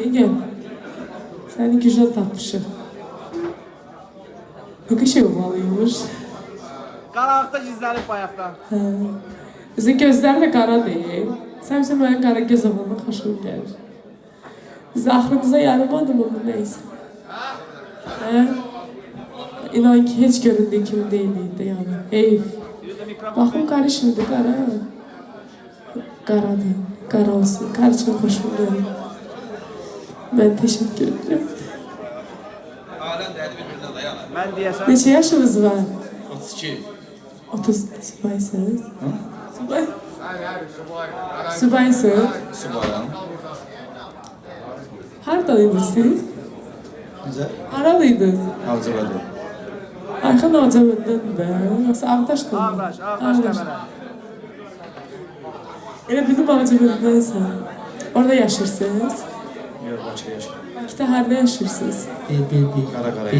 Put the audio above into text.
Gel. Seni güzel tapmışım. Ne kadar şey olmalıymış. Qaranlıqda gizlənib bayaqdan. Bizim gözler de kara değil. Sen bizim benim kara göz olmama hoşuma gelir. Biz aklımıza yaramadı mı bu neyse. İnan ki hiç göründüğü kimi değildi yani. Heyf. Bakın karışmadı kara. Karadı. Kara olsun. Kara çok hoşuma gelir. Ben teşekkür ederim. Mən deyəsən, Neçə yaşınız var? 32. 30 subaysınız. Subay. Subaysınız. Subayım. Haradaydınız siz? Necə? Haralıydınız? Avcıvadı. Ayxan Ağcabəndən də, yoxsa Ağdaşdan mı? Ağdaş Qəbələ. Elə bildim Ağcabədənsən. Orada yaşırsınız. Yox, Bakıda yaşayır. Bakıda harada yaşırsınız? Qara-qara.